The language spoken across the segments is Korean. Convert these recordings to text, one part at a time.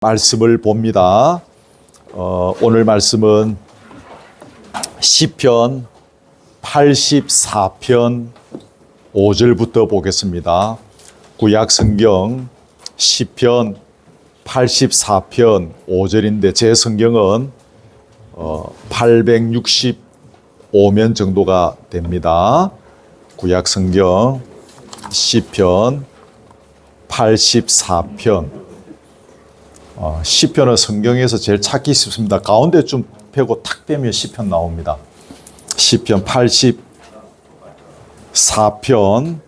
말씀을 봅니다. 오늘 말씀은 시편 84편 5절부터 보겠습니다. 구약 성경 시편 84편 5절인데 제 성경은 865면 정도가 됩니다. 구약 성경 시편 84편 시편은 성경에서 제일 찾기 쉽습니다. 가운데 좀 펴고 탁 빼면 시편 나옵니다. 시편 84편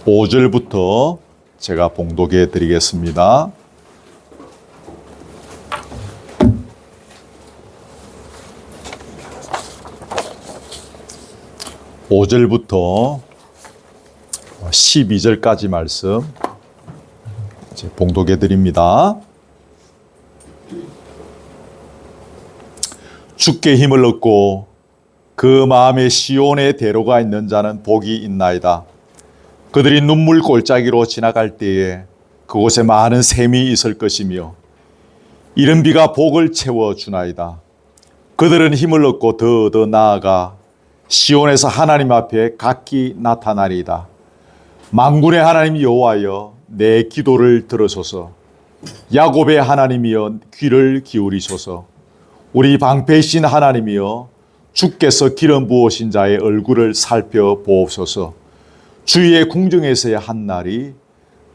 5절부터 제가 봉독해 드리겠습니다. (5절부터) 12절까지 말씀 봉독해 드립니다. 주께 힘을 얻고 그 마음에 시온의 대로가 있는 자는 복이 있나이다. 그들이 눈물 골짜기로 지나갈 때에 그곳에 많은 샘이 있을 것이며 이른 비가 복을 채워주나이다. 그들은 힘을 얻고 더 나아가 시온에서 하나님 앞에 각기 나타나리이다. 만군의 하나님 여호와여, 내 기도를 들으소서. 야곱의 하나님이여, 귀를 기울이소서. 우리 방패이신 하나님이여, 주께서 기름 부으신 자의 얼굴을 살펴보옵소서. 주의 궁정에서의 한 날이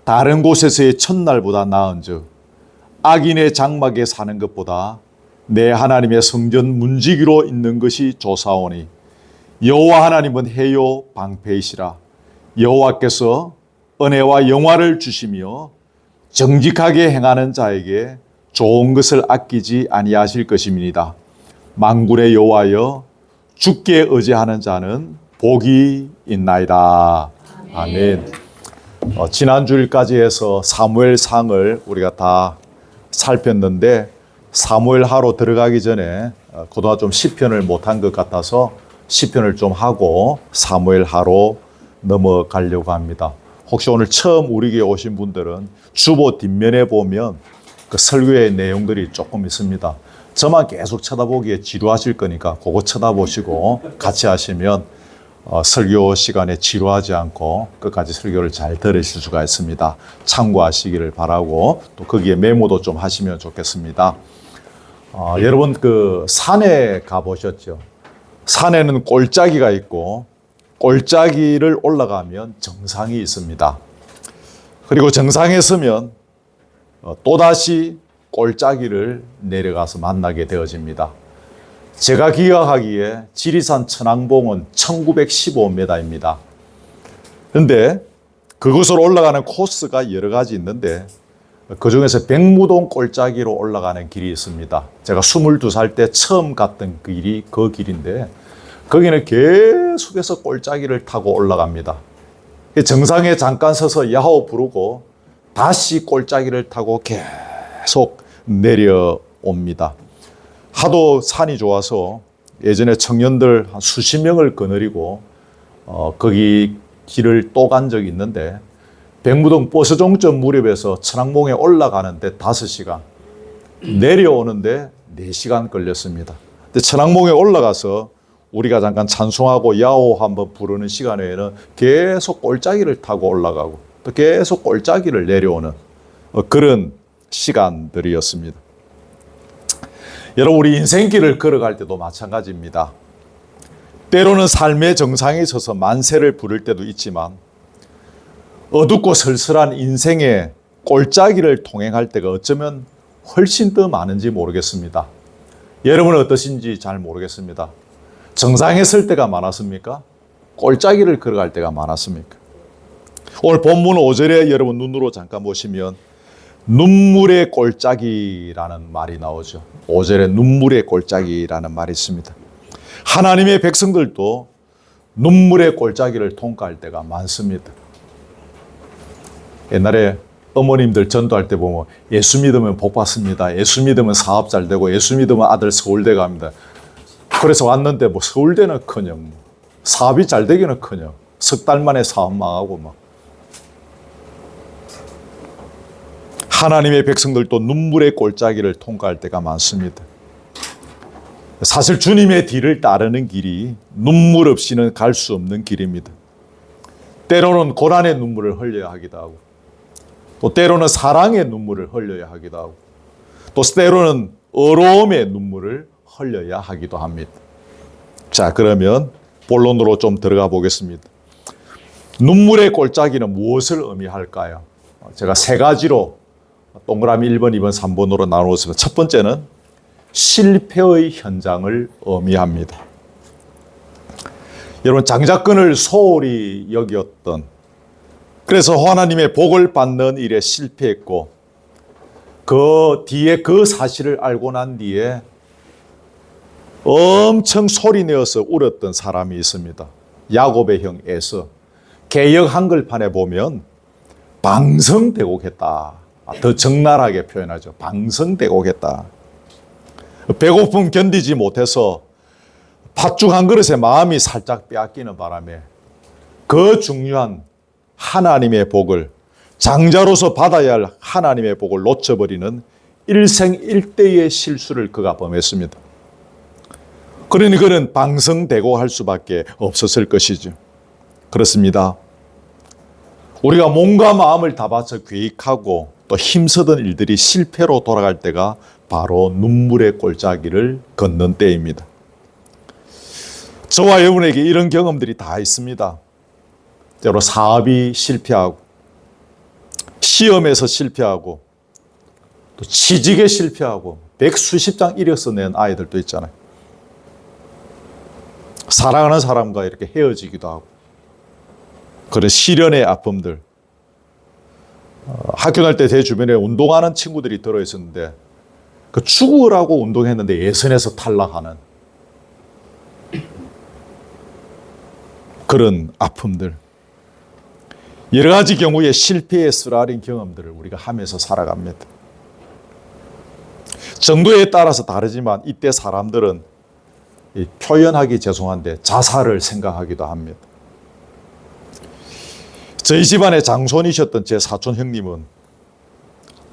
다른 곳에서의 첫날보다 나은즉 악인의 장막에 사는 것보다 내 하나님의 성전 문지기로 있는 것이 좋사오니 여호와 하나님은 해요 방패이시라. 여호와께서 은혜와 영화를 주시며 정직하게 행하는 자에게 좋은 것을 아끼지 아니하실 것임이니이다. 만군의 여호와여, 주께 의지하는 자는 복이 있나이다. 아멘. 지난주일까지 해서 사무엘상을 우리가 다 살폈는데 사무엘하로 들어가기 전에 그동안 좀 시편을 못한 것 같아서 시편을 좀 하고 사무엘하로 넘어가려고 합니다. 혹시 오늘 처음 우리 교회 오신 분들은 주보 뒷면에 보면 그 설교의 내용들이 조금 있습니다. 저만 계속 쳐다보기에 지루하실 거니까 그거 쳐다보시고 같이 하시면 설교 시간에 지루하지 않고 끝까지 설교를 잘 들으실 수가 있습니다. 참고하시기를 바라고 또 거기에 메모도 좀 하시면 좋겠습니다. 여러분 그 산에 가보셨죠? 산에는 골짜기가 있고 골짜기를 올라가면 정상이 있습니다. 그리고 정상에 서면 또다시 골짜기를 내려가서 만나게 되어집니다. 제가 기억하기에 지리산 천왕봉은 1915m입니다. 그런데 그곳으로 올라가는 코스가 여러 가지 있는데 그 중에서 백무동 골짜기로 올라가는 길이 있습니다. 제가 22살 때 처음 갔던 길이 그 길인데 거기는 계속해서 골짜기를 타고 올라갑니다. 정상에 잠깐 서서 야호 부르고 다시 골짜기를 타고 계속 내려옵니다. 하도 산이 좋아서 예전에 청년들 한 수십 명을 거느리고 거기 길을 또 간 적이 있는데 백무동 버스 종점 무렵에서 천왕봉에 올라가는데 5시간, 내려오는데 4시간 걸렸습니다. 근데 천왕봉에 올라가서 우리가 잠깐 찬송하고 야호 한번 부르는 시간에는 계속 골짜기를 타고 올라가고 또 계속 골짜기를 내려오는 그런 시간들이었습니다. 여러분, 우리 인생길을 걸어갈 때도 마찬가지입니다. 때로는 삶의 정상에 서서 만세를 부를 때도 있지만 어둡고 쓸쓸한 인생의 골짜기를 통행할 때가 어쩌면 훨씬 더 많은지 모르겠습니다. 여러분은 어떠신지 잘 모르겠습니다. 정상에 설 때가 많았습니까? 골짜기를 걸어갈 때가 많았습니까? 오늘 본문 5절에 여러분 눈으로 잠깐 보시면 눈물의 골짜기라는 말이 나오죠. 5절에 눈물의 골짜기라는 말이 있습니다. 하나님의 백성들도 눈물의 골짜기를 통과할 때가 많습니다. 옛날에 어머님들 전도할 때 보면 예수 믿으면 복 받습니다. 예수 믿으면 사업 잘 되고 예수 믿으면 아들 서울대 갑니다. 그래서 왔는데 뭐 서울대는커녕 사업이 잘 되기는커녕 석 달 만에 사업 망하고 막 하나님의 백성들도 눈물의 골짜기를 통과할 때가 많습니다. 사실 주님의 뒤를 따르는 길이 눈물 없이는 갈 수 없는 길입니다. 때로는 고난의 눈물을 흘려야 하기도 하고, 또 때로는 사랑의 눈물을 흘려야 하기도 하고, 또 때로는 어려움의 눈물을 흘려야 하기도 합니다. 자, 그러면 본론으로 좀 들어가 보겠습니다. 눈물의 골짜기는 무엇을 의미할까요? 제가 세 가지로 동그라미 1번, 2번, 3번으로 나누었습니다. 첫 번째는 실패의 현장을 의미합니다. 여러분, 장자권을 소홀히 여겼던, 그래서 하나님의 복을 받는 일에 실패했고, 그 뒤에 그 사실을 알고 난 뒤에 엄청 소리내어서 울었던 사람이 있습니다. 야곱의 형 에서. 개역 한글판에 보면 방성대곡했다. 더 적나라하게 표현하죠. 방성대곡했다. 배고픔 견디지 못해서 팥죽 한 그릇에 마음이 살짝 빼앗기는 바람에 그 중요한 하나님의 복을, 장자로서 받아야 할 하나님의 복을 놓쳐버리는 일생일대의 실수를 그가 범했습니다. 그러니 그는 방성대곡할 수밖에 없었을 것이죠. 그렇습니다. 우리가 몸과 마음을 다 바쳐 계획하고 또 힘쓰던 일들이 실패로 돌아갈 때가 바로 눈물의 골짜기를 걷는 때입니다. 저와 여러분에게 이런 경험들이 다 있습니다. 때로 사업이 실패하고, 시험에서 실패하고, 또 취직에 실패하고, 백수십 장 이력서 낸 아이들도 있잖아요. 사랑하는 사람과 이렇게 헤어지기도 하고, 그런 시련의 아픔들. 학교 다닐 때 제 주변에 운동하는 친구들이 들어있었는데, 그 죽으라고 운동했는데 예선에서 탈락하는 그런 아픔들. 여러 가지 경우에 실패의 쓰라린 경험들을 우리가 하면서 살아갑니다. 정도에 따라서 다르지만 이때 사람들은 표현하기 죄송한데 자살을 생각하기도 합니다. 저희 집안의 장손이셨던 제 사촌 형님은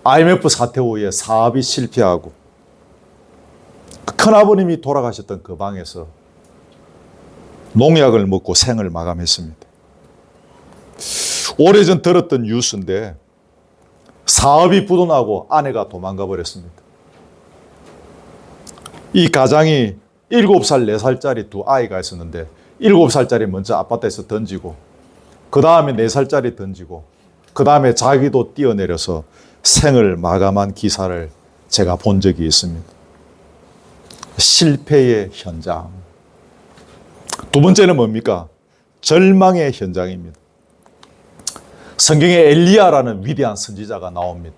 IMF 사태 후에 사업이 실패하고 큰아버님이 돌아가셨던 그 방에서 농약을 먹고 생을 마감했습니다. 오래전 들었던 뉴스인데 사업이 부도나고 아내가 도망가 버렸습니다. 이 가장이 7살, 4살짜리 두 아이가 있었는데 7살짜리 먼저 아파트에서 던지고 그 다음에 4살짜리 던지고 그 다음에 자기도 뛰어내려서 생을 마감한 기사를 제가 본 적이 있습니다. 실패의 현장. 두 번째는 뭡니까? 절망의 현장입니다. 성경에 엘리야라는 위대한 선지자가 나옵니다.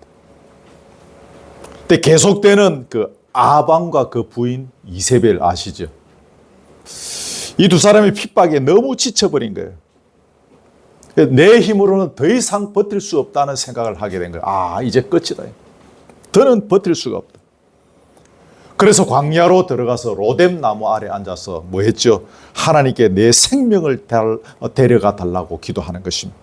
근데 계속되는 그 아방과 그 부인 이세벨 아시죠? 이 두 사람의 핍박에 너무 지쳐버린 거예요. 내 힘으로는 더 이상 버틸 수 없다는 생각을 하게 된 거예요. 아, 이제 끝이다. 더는 버틸 수가 없다. 그래서 광야로 들어가서 로뎀 나무 아래 앉아서 뭐 했죠? 하나님께 내 생명을 데려가 달라고 기도하는 것입니다.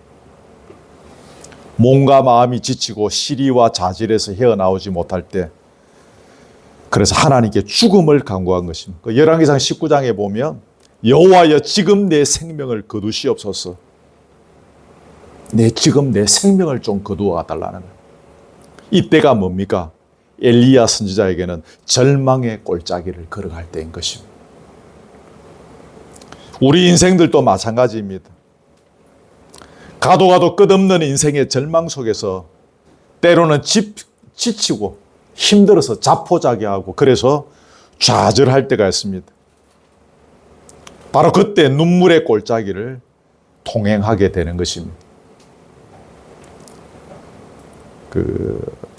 몸과 마음이 지치고 시리와 자질에서 헤어나오지 못할 때 그래서 하나님께 죽음을 간구한 것입니다. 그 열왕기상 19장에 보면 여호와여 지금 내 생명을 거두시옵소서. 지금 내 생명을 좀 거두어 달라는 거예요. 이때가 뭡니까? 엘리야 선지자에게는 절망의 골짜기를 걸어갈 때인 것입니다. 우리 인생들도 마찬가지입니다. 가도 끝없는 인생의 절망 속에서 때로는 지치고 힘들어서 자포자기하고 그래서 좌절할 때가 있습니다. 바로 그때 눈물의 골짜기를 통행하게 되는 것입니다.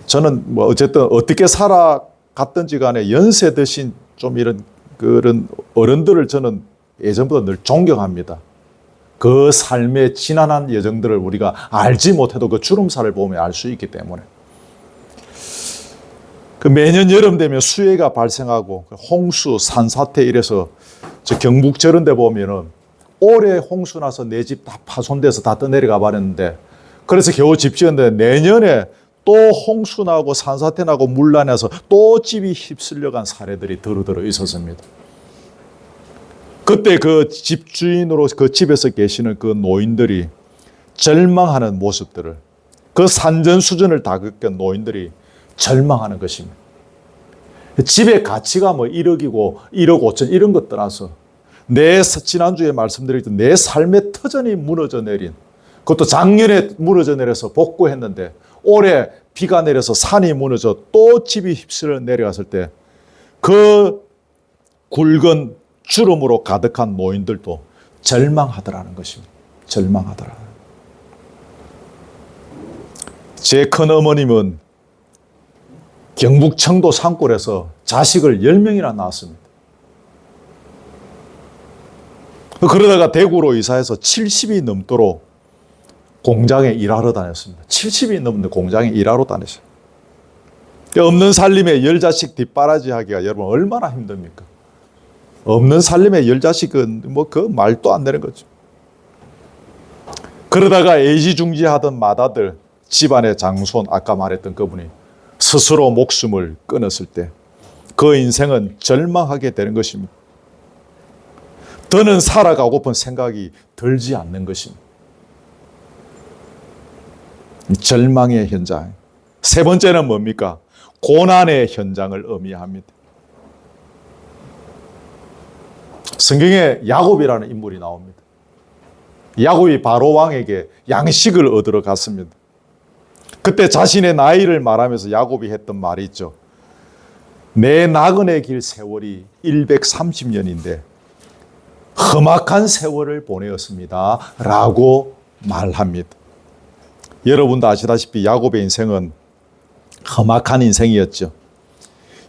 저는 뭐 어쨌든 어떻게 살아갔든지 간에 연세 드신 좀 이런 그런 어른들을 저는 예전보다 늘 존경합니다. 그 삶의 지난한 여정들을 우리가 알지 못해도 그 주름살을 보면 알 수 있기 때문에. 매년 여름 되면 수해가 발생하고 홍수, 산사태 이래서 저 경북 저런 데 보면은 올해 홍수 나서 내 집 다 파손돼서 다 떠내려가 버렸는데 그래서 겨우 집 지었는데 내년에 또 홍수 나고 산사태 나고 물난해서 또 집이 휩쓸려간 사례들이 두루두루 있었습니다. 그때 그 집주인으로 그 집에서 계시는 그 노인들이 절망하는 모습들을, 그 산전수전을 다 겪은 노인들이 절망하는 것입니다. 집의 가치가 뭐 1억이고 1억 5천 이런 것 떠나서 지난주에 말씀드렸던 내 삶의 터전이 무너져 내린, 그것도 작년에 무너져 내려서 복구했는데 올해 비가 내려서 산이 무너져 또 집이 휩쓸려 내려갔을 때 그 굵은 주름으로 가득한 노인들도 절망하더라는 것입니다. 절망하더라. 제 큰어머님은 경북 청도 산골에서 자식을 10명이나 낳았습니다. 그러다가 대구로 이사해서 70이 넘도록 공장에 일하러 다녔습니다. 70이 넘는데 공장에 일하러 다녔어요. 없는 살림에 10자식 뒷바라지 하기가 여러분 얼마나 힘듭니까? 없는 살림에 10자식은 뭐 그 말도 안 되는 거죠. 그러다가 애지중지하던 맏아들, 집안의 장손, 아까 말했던 그분이 스스로 목숨을 끊었을 때 그 인생은 절망하게 되는 것입니다. 더는 살아가고픈 생각이 들지 않는 것입니다. 절망의 현장. 세 번째는 뭡니까? 고난의 현장을 의미합니다. 성경에 야곱이라는 인물이 나옵니다. 야곱이 바로 왕에게 양식을 얻으러 갔습니다. 그때 자신의 나이를 말하면서 야곱이 했던 말이 있죠. 내 나그네 길 세월이 130년인데 험악한 세월을 보내었습니다 라고 말합니다. 여러분도 아시다시피 야곱의 인생은 험악한 인생이었죠.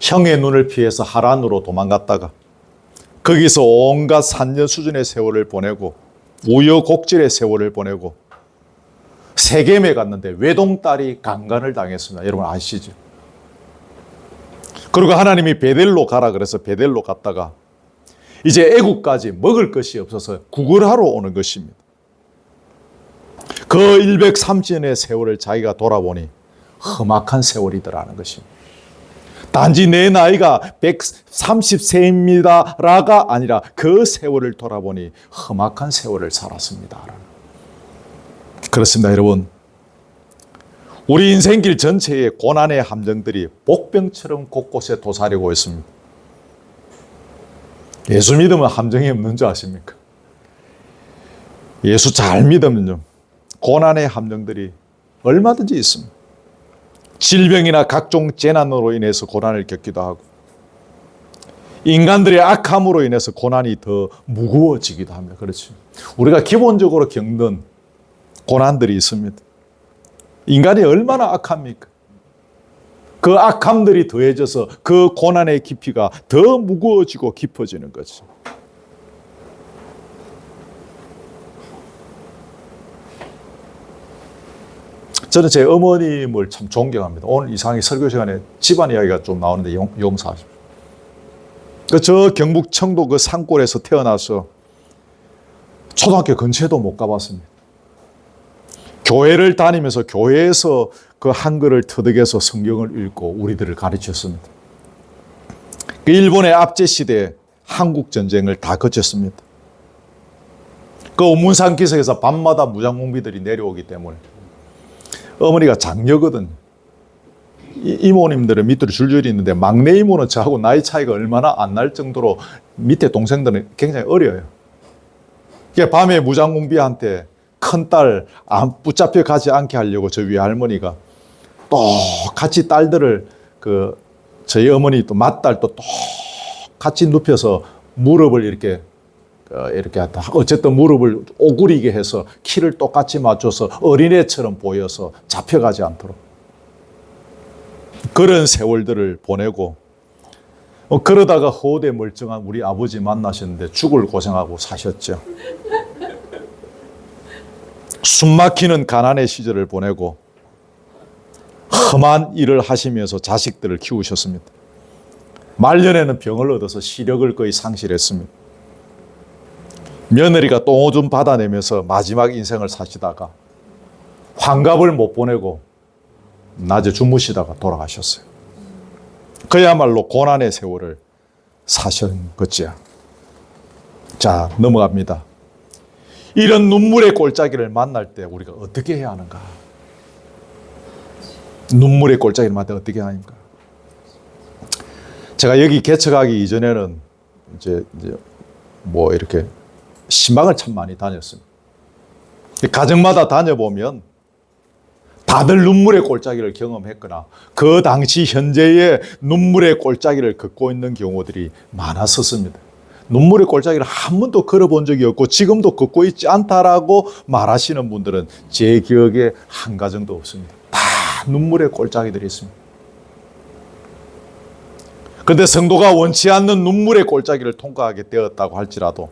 형의 눈을 피해서 하란으로 도망갔다가 거기서 온갖 산전수전의 세월을 보내고 우여곡절의 세월을 보내고 세겜에 갔는데 외동딸이 강간을 당했습니다. 여러분 아시죠? 그리고 하나님이 베델로 가라 그래서 베델로 갔다가 이제 애국까지 먹을 것이 없어서 구걸하러 오는 것입니다. 그 130년의 세월을 자기가 돌아보니 험악한 세월이더라는 것입니다. 단지 내 나이가 130세입니다라가 아니라 그 세월을 돌아보니 험악한 세월을 살았습니다. 그렇습니다, 여러분. 우리 인생길 전체에 고난의 함정들이 복병처럼 곳곳에 도사리고 있습니다. 예수 믿으면 함정이 없는 줄 아십니까? 예수 잘 믿으면요, 고난의 함정들이 얼마든지 있습니다. 질병이나 각종 재난으로 인해서 고난을 겪기도 하고 인간들의 악함으로 인해서 고난이 더 무거워지기도 합니다. 그렇죠. 우리가 기본적으로 겪는 고난들이 있습니다. 인간이 얼마나 악합니까? 그 악함들이 더해져서 그 고난의 깊이가 더 무거워지고 깊어지는 거죠. 저는 제 어머님을 참 존경합니다. 오늘 이상하게 설교 시간에 집안 이야기가 좀 나오는데 용서하십시오. 저 경북 청도 그 산골에서 태어나서 초등학교 근처에도 못 가봤습니다. 교회를 다니면서 교회에서 그 한글을 터득해서 성경을 읽고 우리들을 가르쳤습니다. 그 일본의 압제 시대에 한국 전쟁을 다 거쳤습니다. 그 온문산 기슭에서 밤마다 무장공비들이 내려오기 때문에 어머니가 장녀거든요. 이모님들은 밑으로 줄줄이 있는데 막내 이모는 저하고 나이 차이가 얼마나 안 날 정도로 밑에 동생들은 굉장히 어려요. 그러니까 밤에 무장공비한테 큰딸 붙잡혀 가지 않게 하려고 저 위에 할머니가 똑같이 딸들을 저희 어머니 또 맏딸 또 똑같이 눕혀서 무릎을 이렇게 하다. 어쨌든 무릎을 오그리게 해서 키를 똑같이 맞춰서 어린애처럼 보여서 잡혀가지 않도록. 그런 세월들을 보내고, 그러다가 허우대 멀쩡한 우리 아버지 만나셨는데 죽을 고생하고 사셨죠. 숨막히는 가난의 시절을 보내고, 험한 일을 하시면서 자식들을 키우셨습니다. 말년에는 병을 얻어서 시력을 거의 상실했습니다. 며느리가 똥오줌 받아내면서 마지막 인생을 사시다가 환갑을 못 보내고 낮에 주무시다가 돌아가셨어요. 그야말로 고난의 세월을 사신 거지요. 자, 넘어갑니다. 이런 눈물의 골짜기를 만날 때 우리가 어떻게 해야 하는가? 눈물의 골짜기를 만날 때 어떻게 해야 하는가? 제가 여기 개척하기 이전에는 이제 뭐 이렇게 신방을 참 많이 다녔습니다. 가정마다 다녀보면 다들 눈물의 골짜기를 경험했거나 그 당시 현재의 눈물의 골짜기를 걷고 있는 경우들이 많았었습니다. 눈물의 골짜기를 한 번도 걸어본 적이 없고 지금도 걷고 있지 않다라고 말하시는 분들은 제 기억에 한 가정도 없습니다. 다 눈물의 골짜기들이 있습니다. 그런데 성도가 원치 않는 눈물의 골짜기를 통과하게 되었다고 할지라도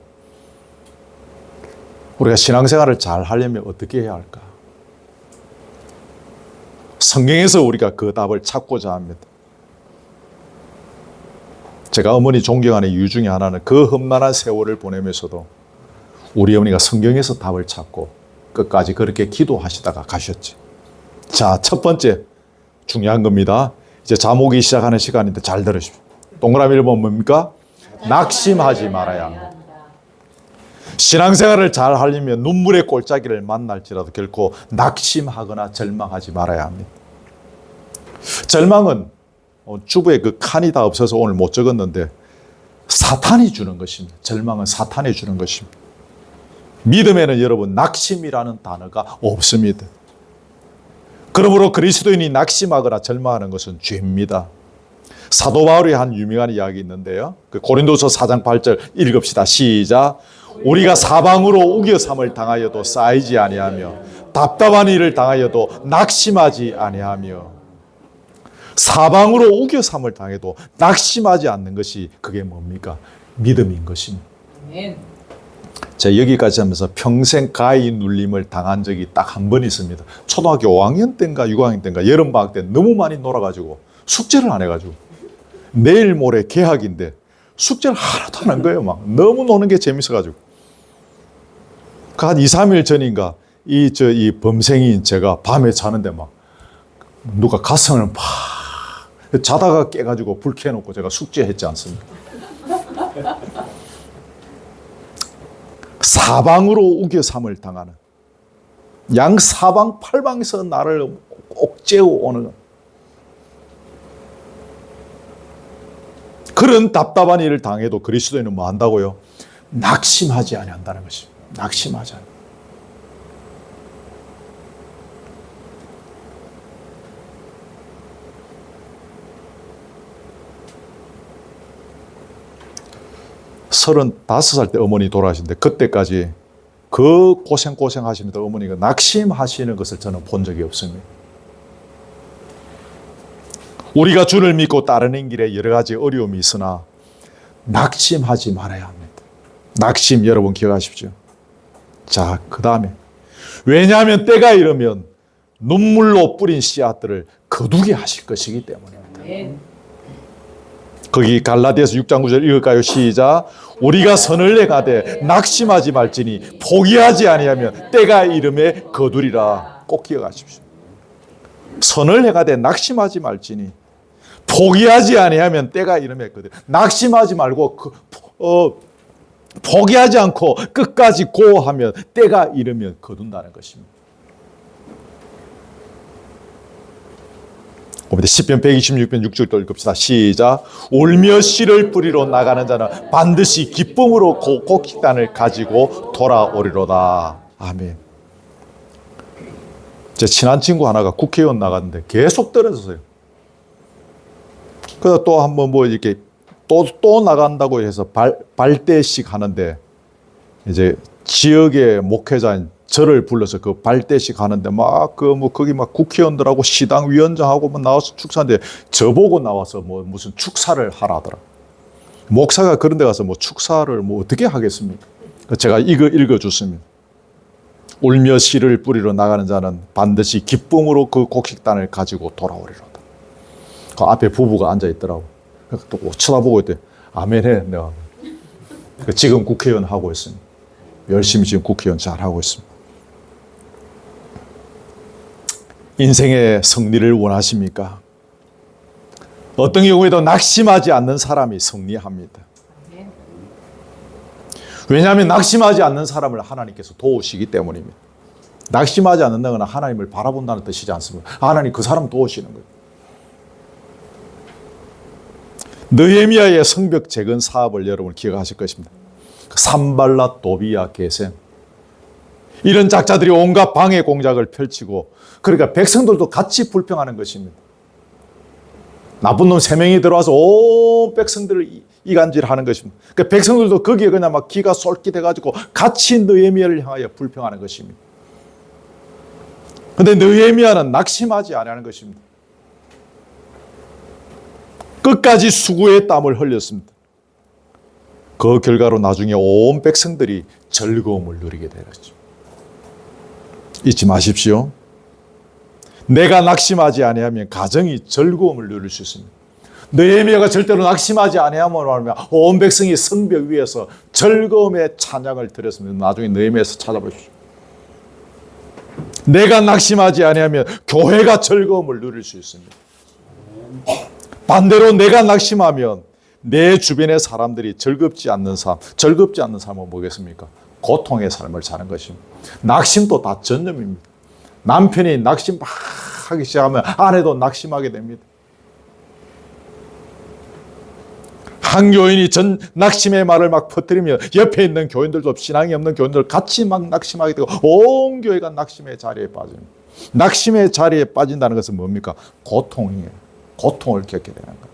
우리가 신앙생활을 잘 하려면 어떻게 해야 할까? 성경에서 우리가 그 답을 찾고자 합니다. 제가 어머니 존경하는 이유 중에 하나는 그 험난한 세월을 보내면서도 우리 어머니가 성경에서 답을 찾고 끝까지 그렇게 기도하시다가 가셨지. 자, 첫 번째 중요한 겁니다. 이제 잠오기 시작하는 시간인데 잘 들으십시오. 동그라미를 보면 뭡니까? 낙심하지 말아야 합니다. 신앙생활을 잘 하려면 눈물의 골짜기를 만날지라도 결코 낙심하거나 절망하지 말아야 합니다. 절망은 주부에 그 칸이 다 없어서 오늘 못 적었는데 사탄이 주는 것입니다. 절망은 사탄이 주는 것입니다. 믿음에는 여러분 낙심이라는 단어가 없습니다. 그러므로 그리스도인이 낙심하거나 절망하는 것은 죄입니다. 사도 바울이 한 유명한 이야기 있는데요. 그 고린도서 4장 8절 읽읍시다. 시작. 우리가 사방으로 우겨삼을 당하여도 쌓이지 아니하며 답답한 일을 당하여도 낙심하지 아니하며 사방으로 우겨삼을 당해도 낙심하지 않는 것이 그게 뭡니까? 믿음인 것입니다. 제가 여기까지 하면서 평생 가히 눌림을 당한 적이 딱 한 번 있습니다. 초등학교 5학년 때인가 6학년 때인가 여름방학 때 너무 많이 놀아가지고 숙제를 안 해가지고 내일 모레 개학인데 숙제를 하나도 안 한 거예요. 막 너무 노는 게 재밌어가지고 한 2, 3일 전인가 이 범생인 제가 밤에 자는데 막 누가 가슴을 막 자다가 깨가지고 불 켜놓고 제가 숙제했지 않습니까? 사방으로 우겨삼을 당하는 양 사방 팔방에서 나를 옥죄어 오는 그런 답답한 일을 당해도 그리스도인은 뭐 한다고요? 낙심하지 아니한다는 것입니다. 낙심하지 않아. 서른다섯 살 때 어머니 돌아가신데 그때까지 그 고생 하시면서 어머니가 낙심하시는 것을 저는 본 적이 없습니다. 우리가 주를 믿고 따르는 길에 여러 가지 어려움이 있으나 낙심하지 말아야 합니다. 낙심 여러분 기억하십시오. 자, 그 다음에 왜냐하면 때가 이르면 눈물로 뿌린 씨앗들을 거두게 하실 것이기 때문입니다. 거기 갈라디아서 6장 9절 읽을까요? 시작. 우리가 선을 행하되 낙심하지 말지니 포기하지 아니하면 때가 이름에 거두리라. 꼭 기억하십시오. 선을 행하되 낙심하지 말지니 포기하지 아니하면 때가 이름에 거두리라. 낙심하지 말고 포기하지 않고 끝까지 고하면 때가 이르면 거둔다는 것입니다. 시편 126편 6절도 읽읍시다. 시작. 울며 씨를 뿌리러 나가는 자는 반드시 기쁨으로 곡식단을 가지고 돌아오리로다. 아멘. 제 친한 친구 하나가 국회의원 나갔는데 계속 떨어졌어요. 그래서 또 한번 뭐 이렇게 또 나간다고 해서 발대식 하는데 이제 지역의 목회자인 저를 불러서 그 발대식 하는데 거기 국회의원들하고 시당 위원장하고 나와서 축사하는데 저보고 나와서 무슨 축사를 하라더라. 목사가 그런 데 가서 축사를 어떻게 하겠습니까? 제가 이거 읽어줬습니다. 울며 씨를 뿌리러 나가는 자는 반드시 기쁨으로 그 곡식단을 가지고 돌아오리로다. 그 앞에 부부가 앉아 있더라고. 또 쳐다보고 있대. 아멘해. 내가 지금 국회의원 하고 있습니다. 열심히 지금 국회의원 잘 하고 있습니다. 인생의 승리를 원하십니까? 어떤 경우에도 낙심하지 않는 사람이 승리합니다. 왜냐하면 낙심하지 않는 사람을 하나님께서 도우시기 때문입니다. 낙심하지 않는다거나 하나님을 바라본다는 뜻이지 않습니다. 하나님 그 사람 도우시는 거예요. 느헤미야의 성벽 재건 사업을 여러분 기억하실 것입니다. 산발랏, 도비야, 게셈 이런 작자들이 온갖 방해 공작을 펼치고, 그러니까 백성들도 같이 불평하는 것입니다. 나쁜 놈 3명이 들어와서 온 백성들을 이간질하는 것입니다. 그러니까 백성들도 거기에 그냥 막 기가 쏠깃해가지고 같이 느헤미야를 향하여 불평하는 것입니다. 그런데 느헤미야는 낙심하지 않는 것입니다. 끝까지 수고의 땀을 흘렸습니다. 그 결과로 나중에 온 백성들이 즐거움을 누리게 되었죠. 잊지 마십시오. 내가 낙심하지 아니하면 가정이 즐거움을 누릴 수 있습니다. 느헤미야가 절대로 낙심하지 아니하면 온 백성이 성벽 위에서 즐거움의 찬양을 드렸습니다. 나중에 느헤미야에서 찾아보십시오. 내가 낙심하지 아니하면 교회가 즐거움을 누릴 수 있습니다. 반대로 내가 낙심하면 내 주변의 사람들이 즐겁지 않는 삶은 뭐겠습니까? 고통의 삶을 사는 것입니다. 낙심도 다 전염입니다. 남편이 낙심 막 하기 시작하면 아내도 낙심하게 됩니다. 한 교인이 낙심의 말을 막 퍼뜨리면 옆에 있는 교인들도, 신앙이 없는 교인들 같이 막 낙심하게 되고 온 교회가 낙심의 자리에 빠집니다. 낙심의 자리에 빠진다는 것은 뭡니까? 고통이에요. 고통을 겪게 되는 거예요.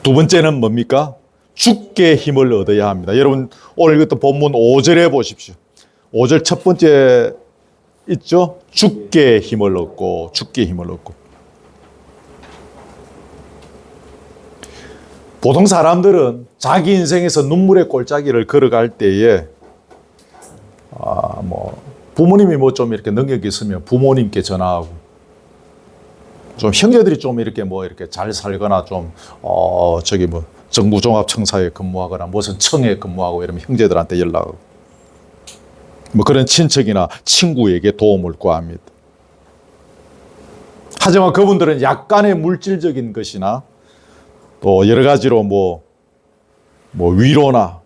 두 번째는 뭡니까? 죽게 힘을 얻어야 합니다. 여러분 오늘 이것도 본문 5절에 보십시오. 5절 첫 번째 있죠? 죽게 힘을 얻고, 죽게 힘을 얻고. 보통 사람들은 자기 인생에서 눈물의 골짜기를 걸어갈 때에 부모님이 좀 이렇게 능력이 있으면 부모님께 전화하고, 좀 형제들이 좀 이렇게 이렇게 잘 살거나 정부종합청사에 근무하거나 무슨 청에 근무하고 이러면 형제들한테 연락하고, 그런 친척이나 친구에게 도움을 구합니다. 하지만 그분들은 약간의 물질적인 것이나 또 여러 가지로 위로나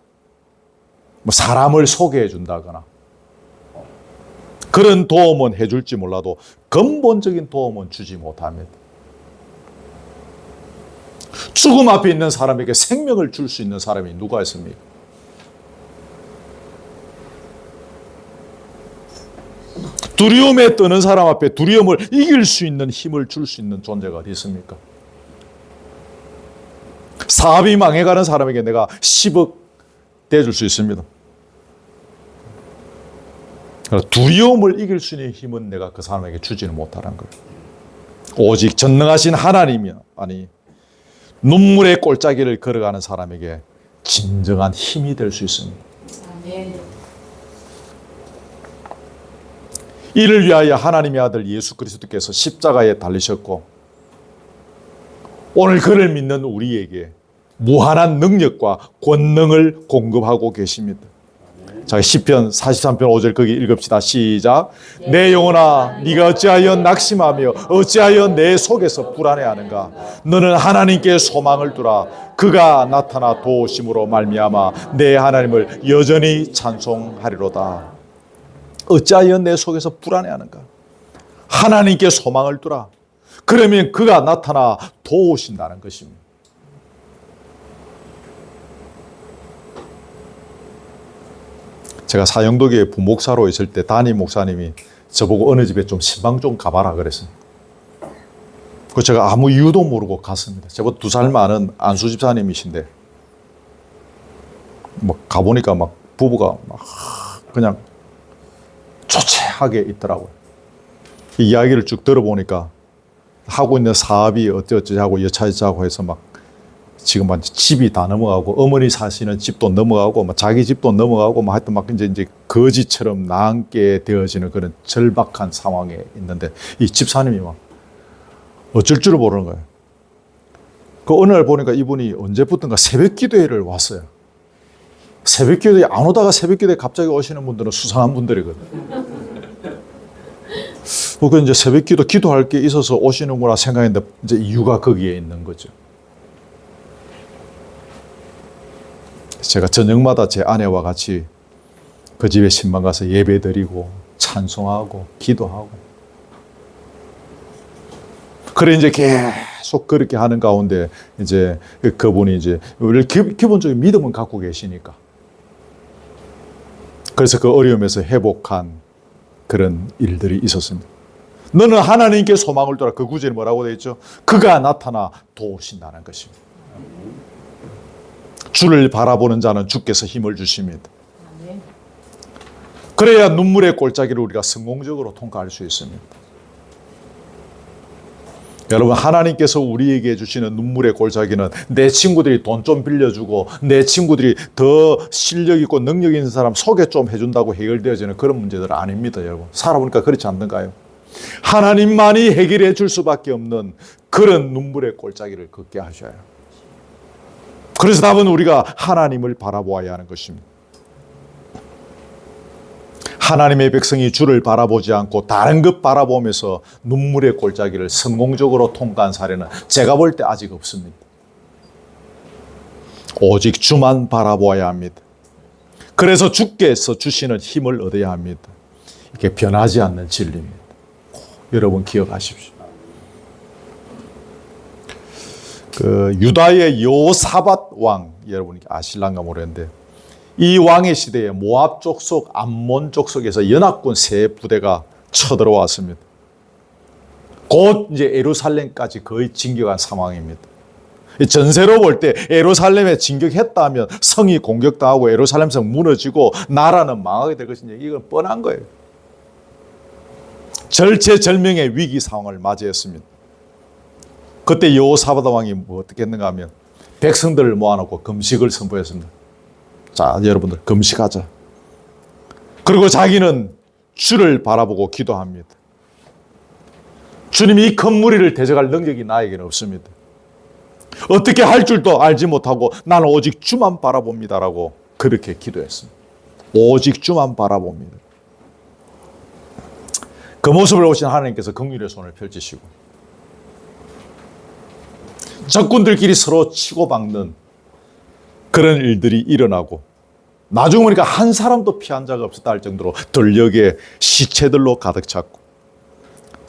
사람을 소개해 준다거나 그런 도움은 해줄지 몰라도 근본적인 도움은 주지 못합니다. 죽음 앞에 있는 사람에게 생명을 줄 수 있는 사람이 누가 있습니까? 두려움에 떠는 사람 앞에 두려움을 이길 수 있는 힘을 줄 수 있는 존재가 어디 있습니까? 사업이 망해가는 사람에게 내가 10억 대줄 수 있습니다. 두려움을 이길 수 있는 힘은 내가 그 사람에게 주지는 못하는 거예요. 오직 전능하신 하나님이 눈물의 골짜기를 걸어가는 사람에게 진정한 힘이 될 수 있습니다. 이를 위하여 하나님의 아들 예수 그리스도께서 십자가에 달리셨고, 오늘 그를 믿는 우리에게 무한한 능력과 권능을 공급하고 계십니다. 자, 시편 43편 5절 거기 읽읍시다. 시작. 내 영혼아, 네가 어찌하여 낙심하며 어찌하여 내 속에서 불안해하는가? 너는 하나님께 소망을 두라. 그가 나타나 도우심으로 말미암아 내 하나님을 여전히 찬송하리로다. 어찌하여 내 속에서 불안해하는가? 하나님께 소망을 두라. 그러면 그가 나타나 도우신다는 것입니다. 제가 사형도교회 부목사로 있을 때 담임 목사님이 저보고 어느 집에 좀 신방 좀 가봐라 그랬어요. 그 제가 아무 이유도 모르고 갔습니다. 저보다 2살 많은 안수 집사님이신데 가보니까 부부가 그냥 초췌하게 있더라고요. 이 이야기를 쭉 들어보니까 하고 있는 사업이 어쩌지 하고 여차여차하고 해서 지금 집이 다 넘어가고 어머니 사시는 집도 넘어가고 자기 집도 넘어가고 하여튼 이제 거지처럼 남게 되어지는 그런 절박한 상황에 있는데 이 집사님이 어쩔 줄을 모르는 거예요. 그 어느 날 보니까 이분이 언제부턴가 새벽 기도회를 왔어요. 새벽 기도에 안 오다가 새벽 기도에 갑자기 오시는 분들은 수상한 분들이거든요. 그 이제 새벽 기도, 기도할 게 있어서 오시는구나 생각했는데, 이제 이유가 거기에 있는 거죠. 제가 저녁마다 제 아내와 같이 그 집에 신방 가서 예배 드리고, 찬송하고, 기도하고. 그래, 이제 계속 그렇게 하는 가운데, 이제 그분이 이제, 우리 기본적인 믿음은 갖고 계시니까. 그래서 그 어려움에서 회복한 그런 일들이 있었습니다. 너는 하나님께 소망을 두라. 그 구절이 뭐라고 되어 있죠? 그가 나타나 도우신다는 것입니다. 주를 바라보는 자는 주께서 힘을 주십니다. 그래야 눈물의 골짜기를 우리가 성공적으로 통과할 수 있습니다. 여러분, 하나님께서 우리에게 주시는 눈물의 골짜기는 내 친구들이 돈 좀 빌려주고 내 친구들이 더 실력 있고 능력 있는 사람 소개 좀 해준다고 해결되어지는 그런 문제들 아닙니다. 여러분, 살아보니까 그렇지 않는가요? 하나님만이 해결해 줄 수밖에 없는 그런 눈물의 골짜기를 걷게 하셔요. 그래서 답은 우리가 하나님을 바라보아야 하는 것입니다. 하나님의 백성이 주를 바라보지 않고 다른 것 바라보면서 눈물의 골짜기를 성공적으로 통과한 사례는 제가 볼 때 아직 없습니다. 오직 주만 바라보아야 합니다. 그래서 주께서 주시는 힘을 얻어야 합니다. 이게 변하지 않는 진리입니다. 여러분 기억하십시오. 그 유다의 여호사밧 왕, 여러분 아실란가 모르겠는데, 이 왕의 시대에 모압 족속, 암몬 족속에서 연합군 세 부대가 쳐들어왔습니다. 곧 이제 예루살렘까지 거의 진격한 상황입니다. 전세로 볼 때 예루살렘에 진격했다면 성이 공격당하고 예루살렘 성 무너지고 나라는 망하게 될 것이냐, 이건 뻔한 거예요. 절체절명의 위기 상황을 맞이했습니다. 그때 여호사밧 왕이 어떻게 했는가 하면 백성들을 모아놓고 금식을 선포했습니다. 자, 여러분들 금식하자. 그리고 자기는 주를 바라보고 기도합니다. 주님이 이 큰 무리를 대적할 능력이 나에게는 없습니다. 어떻게 할 줄도 알지 못하고 나는 오직 주만 바라봅니다라고 그렇게 기도했습니다. 오직 주만 바라봅니다. 그 모습을 보신 하나님께서 긍휼의 손을 펼치시고 적군들끼리 서로 치고박는 그런 일들이 일어나고, 나중에 보니까 한 사람도 피한 자가 없었다 할 정도로 들녘에 시체들로 가득 찼고,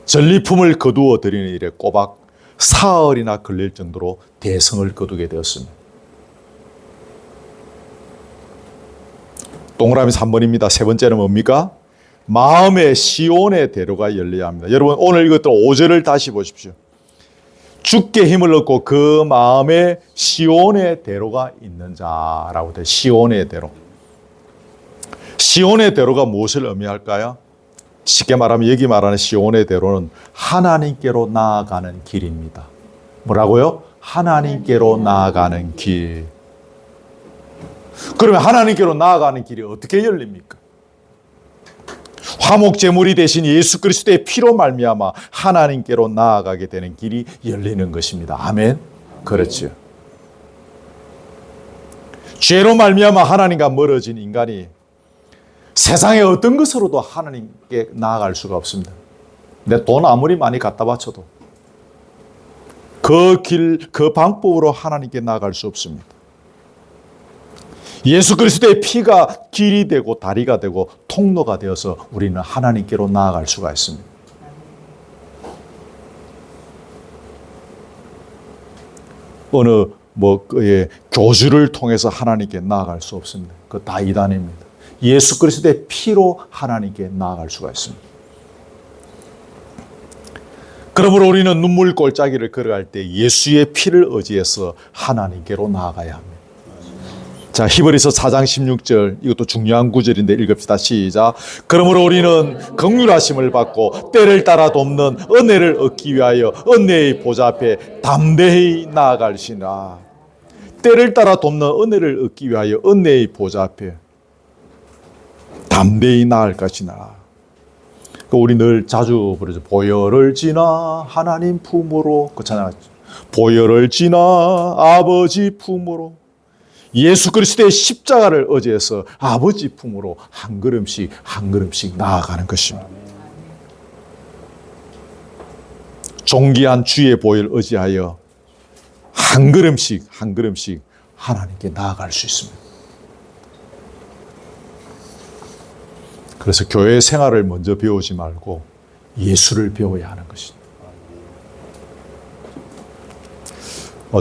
전리품을 거두어 드리는 일에 꼬박 사흘이나 걸릴 정도로 대성을 거두게 되었습니다. 동그라미 3번입니다. 세 번째는 뭡니까? 마음의 시온의 대로가 열려야 합니다. 여러분, 오늘 이것도 5절을 다시 보십시오. 주께 힘을 얻고 그 마음에 시온의 대로가 있는 자라고 돼. 시온의 대로. 시온의 대로가 무엇을 의미할까요? 쉽게 말하면 여기 말하는 시온의 대로는 하나님께로 나아가는 길입니다. 뭐라고요? 하나님께로 나아가는 길. 그러면 하나님께로 나아가는 길이 어떻게 열립니까? 화목제물이 되신 예수 그리스도의 피로 말미암아 하나님께로 나아가게 되는 길이 열리는 것입니다. 아멘. 그렇죠. 죄로 말미암아 하나님과 멀어진 인간이 세상의 어떤 것으로도 하나님께 나아갈 수가 없습니다. 내 돈 아무리 많이 갖다 바쳐도 그 길, 그 방법으로 하나님께 나아갈 수 없습니다. 예수 그리스도의 피가 길이 되고 다리가 되고 통로가 되어서 우리는 하나님께로 나아갈 수가 있습니다. 어느 교주를 통해서 하나님께 나아갈 수 없습니다. 그거 다 이단입니다. 예수 그리스도의 피로 하나님께 나아갈 수가 있습니다. 그러므로 우리는 눈물 골짜기를 걸어갈 때 예수의 피를 의지해서 하나님께로 나아가야 합니다. 자, 히브리서 4장 16절, 이것도 중요한 구절인데 읽읍시다. 시작. 그러므로 우리는 긍휼하심을 받고 때를 따라 돕는 은혜를 얻기 위하여 은혜의 보좌 앞에 담대히 나아갈시나. 때를 따라 돕는 은혜를 얻기 위하여 은혜의 보좌 앞에 담대히 나아갈 것이나. 우리 늘 자주 부르죠. 보혈을 지나 하나님 품으로. 그 찬양 보혈을 지나 아버지 품으로. 예수 그리스도의 십자가를 의지해서 아버지 품으로 한 걸음씩 한 걸음씩 나아가는 것입니다. 존귀한 주의 보혈 의지하여 한 걸음씩 한 걸음씩 하나님께 나아갈 수 있습니다. 그래서 교회 생활을 먼저 배우지 말고 예수를 배워야 하는 것입니다.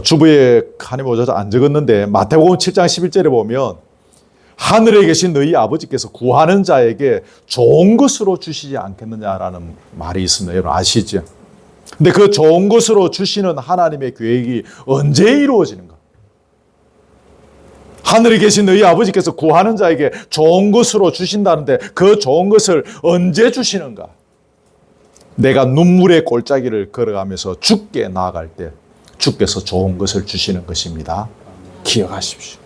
주부에 한이 모자도 안 적었는데 마태복음 7장 11절에 보면 하늘에 계신 너희 아버지께서 구하는 자에게 좋은 것으로 주시지 않겠느냐라는 말이 있습니다. 여러분 아시죠? 근데 그 좋은 것으로 주시는 하나님의 계획이 언제 이루어지는가? 하늘에 계신 너희 아버지께서 구하는 자에게 좋은 것으로 주신다는데 그 좋은 것을 언제 주시는가? 내가 눈물의 골짜기를 걸어가면서 주께 나아갈 때 주께서 좋은 것을 주시는 것입니다. 기억하십시오.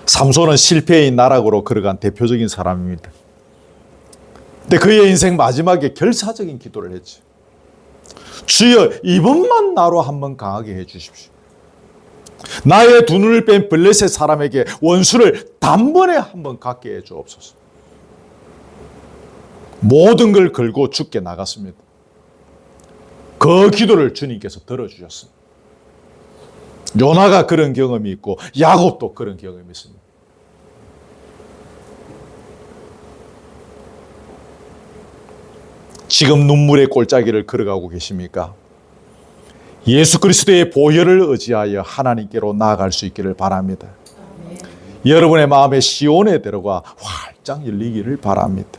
삼손은 실패의 나락으로 걸어간 대표적인 사람입니다. 근데 그의 인생 마지막에 결사적인 기도를 했죠. 주여 이번만 나로 한번 강하게 해 주십시오. 나의 두 눈을 뺀 블레셋 사람에게 원수를 단번에 한번 갖게 해 주옵소서. 모든 걸 걸고 죽게 나갔습니다. 그 기도를 주님께서 들어주셨습니다. 요나가 그런 경험이 있고 야곱도 그런 경험이 있습니다. 지금 눈물의 골짜기를 걸어가고 계십니까? 예수 그리스도의 보혈을 의지하여 하나님께로 나아갈 수 있기를 바랍니다. 여러분의 마음에 시온의 대로가 활짝 열리기를 바랍니다.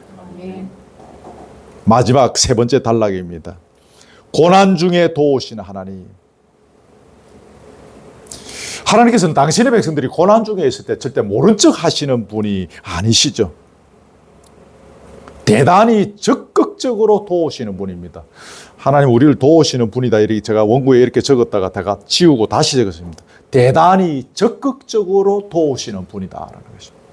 마지막 세 번째 단락입니다. 고난 중에 도우시는 하나님. 하나님께서는 당신의 백성들이 고난 중에 있을 때 절대 모른 척 하시는 분이 아니시죠. 대단히 적극적으로 도우시는 분입니다. 하나님 우리를 도우시는 분이다. 이렇게 제가 원고에 이렇게 적었다가 제가 지우고 다시 적었습니다. 대단히 적극적으로 도우시는 분이다라는 것입니다.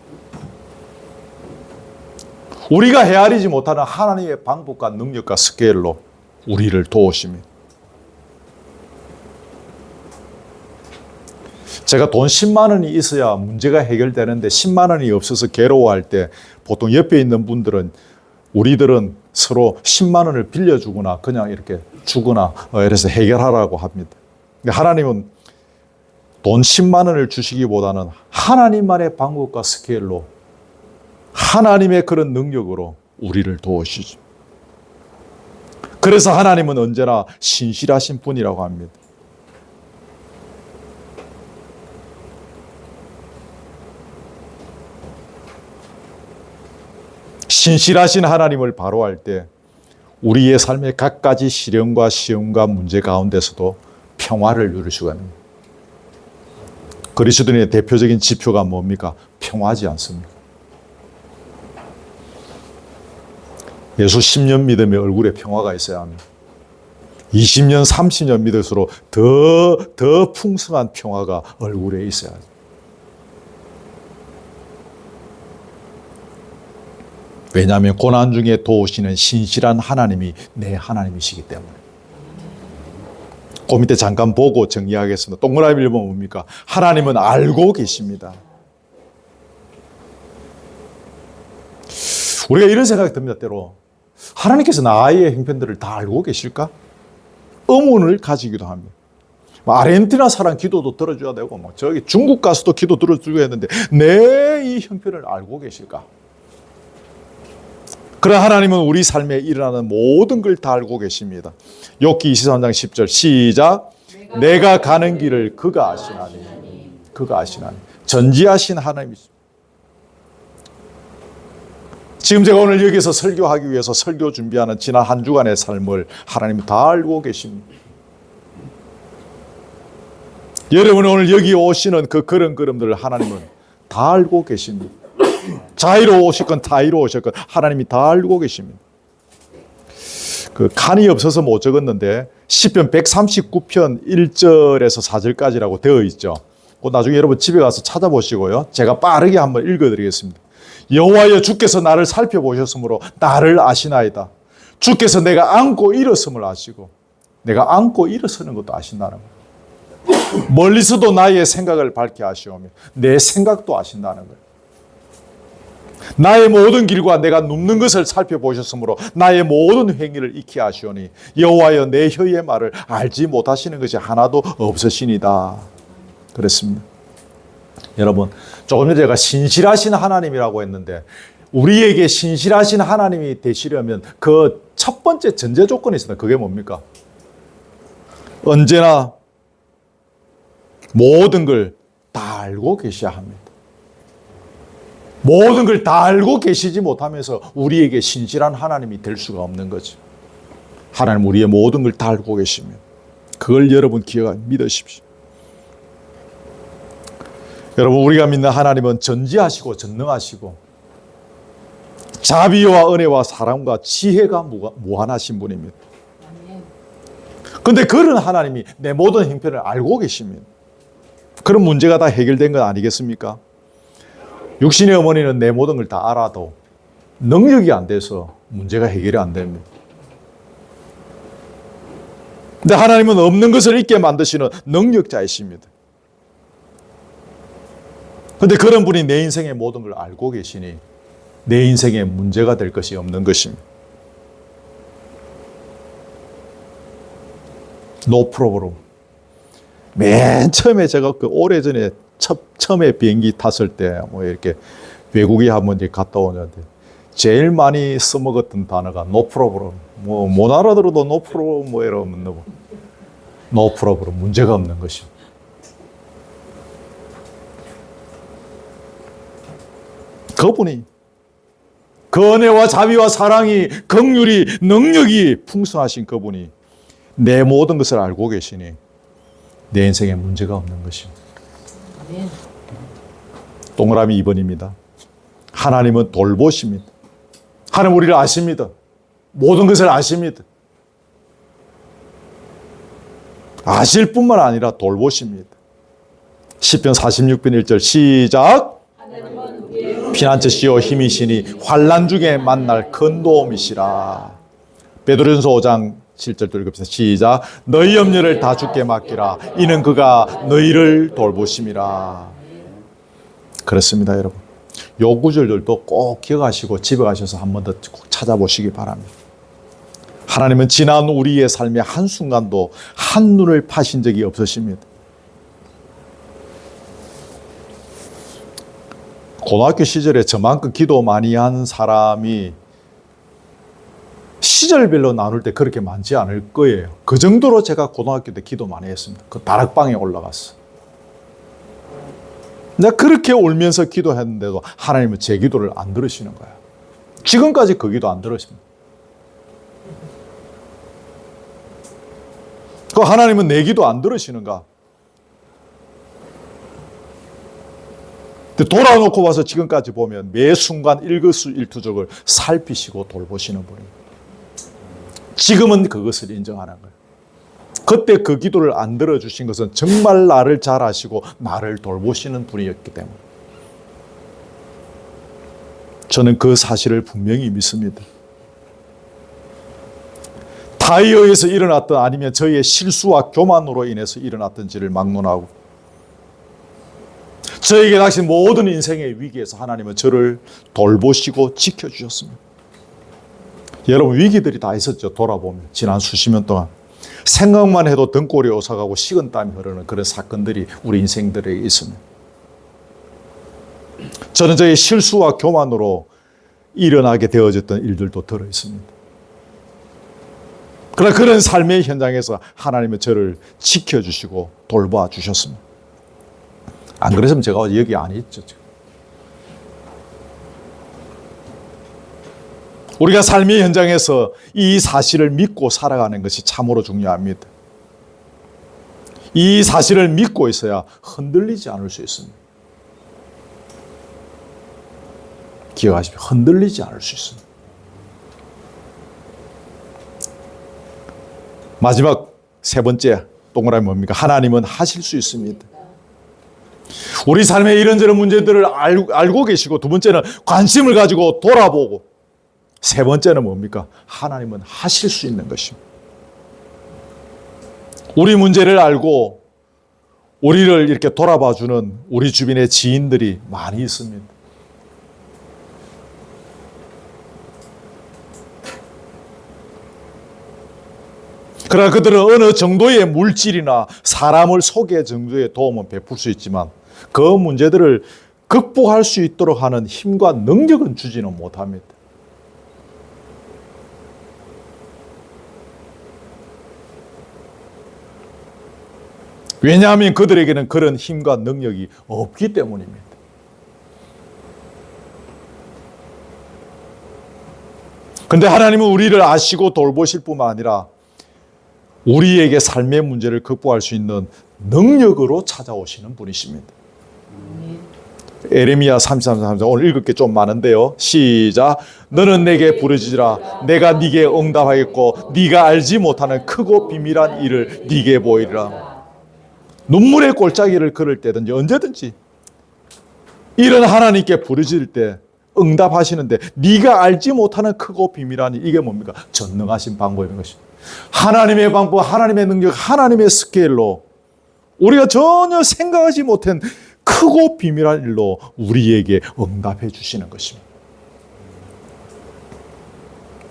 우리가 헤아리지 못하는 하나님의 방법과 능력과 스케일로 우리를 도우십니다. 제가 돈 10만 원이 있어야 문제가 해결되는데 10만 원이 없어서 괴로워할 때 보통 옆에 있는 분들은 우리들은 서로 10만 원을 빌려주거나 그냥 이렇게 주거나 이래서 해결하라고 합니다. 하나님은 돈 10만 원을 주시기보다는 하나님만의 방법과 스케일로 하나님의 그런 능력으로 우리를 도우시죠. 그래서 하나님은 언제나 신실하신 분이라고 합니다. 신실하신 하나님을 바로할 때 우리의 삶의 갖가지 시련과 시험과 문제 가운데서도 평화를 누릴 수가 있습니다. 그리스도인의 대표적인 지표가 뭡니까? 평화하지 않습니까? 예수 10년 믿음의 얼굴에 평화가 있어야 합니다. 20년, 30년 믿을수록 더 풍성한 평화가 얼굴에 있어야 합니다. 왜냐하면 고난 중에 도우시는 신실한 하나님이 내 하나님이시기 때문에. 그 밑에 잠깐 보고 정리하겠습니다. 동그라미를 보면 뭡니까? 하나님은 알고 계십니다. 우리가 이런 생각이 듭니다. 때로 하나님께서 나의 형편들을 다 알고 계실까? 의문을 가지기도 합니다. 아르헨티나 사람 기도도 들어줘야 되고 저기 중국 가서도 기도 들어줘야 되는데 내 이 형편을 알고 계실까? 그러나 하나님은 우리 삶에 일어나는 모든 걸 다 알고 계십니다. 욥기 23장 10절 시작. 내가 가는 길을 그가 아시나니. 그가 아시나니. 전지하신 하나님이십니다. 지금 제가 오늘 여기서 설교하기 위해서 설교 준비하는 지난 한 주간의 삶을 하나님은 다 알고 계십니다. 여러분 오늘 여기 오시는 그 걸음걸음들을 하나님은 다 알고 계십니다. 자의로 오셨건 타의로 오셨건 하나님이 다 알고 계십니다. 그 칸이 없어서 못 적었는데 시편 139편 1절에서 4절까지라고 되어 있죠. 나중에 여러분 집에 가서 찾아보시고요. 제가 빠르게 한번 읽어드리겠습니다. 여호와여 주께서 나를 살펴보셨으므로 나를 아시나이다. 주께서 내가 앉고 일었음을 아시고 내가 앉고 일어서는 것도 아신다는 거예요. 멀리서도 나의 생각을 밝게 아시오며 내 생각도 아신다는 거예요. 나의 모든 길과 내가 눕는 것을 살펴보셨으므로 나의 모든 행위를 익히 아시오니 여호와여 내 혀의 말을 알지 못하시는 것이 하나도 없으시니다. 그랬습니다. 여러분, 조금 전에 제가 신실하신 하나님이라고 했는데 우리에게 신실하신 하나님이 되시려면 그 첫 번째 전제 조건이 있습니다. 그게 뭡니까? 언제나 모든 걸 다 알고 계셔야 합니다. 모든 걸 다 알고 계시지 못하면서 우리에게 신실한 하나님이 될 수가 없는 거죠. 하나님 우리의 모든 걸 다 알고 계시면 그걸 여러분 믿으십시오. 여러분, 우리가 믿는 하나님은 전지하시고 전능하시고 자비와 은혜와 사랑과 지혜가 무한하신 분입니다. 그런데 그런 하나님이 내 모든 형편을 알고 계십니다. 그런 문제가 다 해결된 건 아니겠습니까? 육신의 어머니는 내 모든 걸 다 알아도 능력이 안 돼서 문제가 해결이 안 됩니다. 근데 하나님은 없는 것을 있게 만드시는 능력자이십니다. 그런데 그런 분이 내 인생의 모든 걸 알고 계시니 내 인생에 문제가 될 것이 없는 것입니다. No problem. 맨 처음에 제가 그 오래전에 처음에 비행기 탔을 때 뭐 이렇게 외국에 한번 갔다 오는데 제일 많이 써먹었던 단어가 no problem. 뭐 못 알아들어도 no problem 뭐 이러면 no problem. 문제가 없는 것입니다. 그분이 그 은혜와 자비와 사랑이 긍휼이 능력이 풍성하신 그분이 내 모든 것을 알고 계시니 내 인생에 문제가 없는 것입니다. 동그라미 2번입니다. 하나님은 돌보십니다. 하나님 우리를 아십니다. 모든 것을 아십니다. 아실 뿐만 아니라 돌보십니다. 시편 46편 1절 시작. 피난처시오 힘이시니 환난 중에 만날 큰 도움이시라. 베드로전서 5장 7절 읽읍시다. 시작. 너희 염려를 다 주께 맡기라. 이는 그가 너희를 돌보심이라. 그렇습니다, 여러분. 요 구절들도 꼭 기억하시고 집에 가셔서 한 번 더 꼭 찾아보시기 바랍니다. 하나님은 지난 우리의 삶의 한순간도 한눈을 파신 적이 없으십니다. 고등학교 시절에 저만큼 기도 많이 한 사람이 시절별로 나눌 때 그렇게 많지 않을 거예요. 그 정도로 제가 고등학교 때 기도 많이 했습니다. 그 다락방에 올라갔어. 내가 그렇게 울면서 기도했는데도 하나님은 제 기도를 안 들으시는 거예요. 지금까지 그 기도 안 들으십니다. 그 하나님은 내 기도 안 들으시는가? 돌아놓고 와서 지금까지 보면 매 순간 일거수일투족을 살피시고 돌보시는 분입니다. 지금은 그것을 인정하는 거예요. 그때 그 기도를 안 들어주신 것은 정말 나를 잘 아시고 나를 돌보시는 분이었기 때문에 저는 그 사실을 분명히 믿습니다. 타에 의해서 일어났던 아니면 저희의 실수와 교만으로 인해서 일어났던지를 막론하고 저에게 닥친 모든 인생의 위기에서 하나님은 저를 돌보시고 지켜주셨습니다. 여러분 위기들이 다 있었죠. 돌아보면 지난 수십 년 동안 생각만 해도 등골이 오싹하고 식은땀이 흐르는 그런 사건들이 우리 인생들에 있습니다. 저는 저의 실수와 교만으로 일어나게 되어졌던 일들도 들어 있습니다. 그러나 그런 삶의 현장에서 하나님은 저를 지켜주시고 돌봐 주셨습니다. 안 그랬으면 제가 여기 안 있죠. 우리가 삶의 현장에서 이 사실을 믿고 살아가는 것이 참으로 중요합니다. 이 사실을 믿고 있어야 흔들리지 않을 수 있습니다. 기억하십시오. 흔들리지 않을 수 있습니다. 마지막 세 번째 동그라미 뭡니까? 하나님은 하실 수 있습니다. 우리 삶의 이런저런 문제들을 알고 계시고 두 번째는 관심을 가지고 돌아보고 세 번째는 뭡니까? 하나님은 하실 수 있는 것입니다. 우리 문제를 알고 우리를 이렇게 돌아봐주는 우리 주변의 지인들이 많이 있습니다. 그러나 그들은 어느 정도의 물질이나 사람을 속일 정도의 도움은 베풀 수 있지만 그 문제들을 극복할 수 있도록 하는 힘과 능력은 주지는 못합니다. 왜냐하면 그들에게는 그런 힘과 능력이 없기 때문입니다. 그런데 하나님은 우리를 아시고 돌보실 뿐만 아니라 우리에게 삶의 문제를 극복할 수 있는 능력으로 찾아오시는 분이십니다. 에레미야 33:3 오늘 읽을 게 좀 많은데요. 시작. 너는 내게 부르짖으라. 내가 네게 응답하겠고 네가 알지 못하는 크고 비밀한 일을 네게 보이리라. 눈물의 골짜기를 걸을 때든지 언제든지 이런 하나님께 부르짖을 때 응답하시는데 네가 알지 못하는 크고 비밀한 일, 이게 뭡니까? 전능하신 방법인 것입니다. 하나님의 방법, 하나님의 능력, 하나님의 스케일로 우리가 전혀 생각하지 못한 크고 비밀한 일로 우리에게 응답해 주시는 것입니다.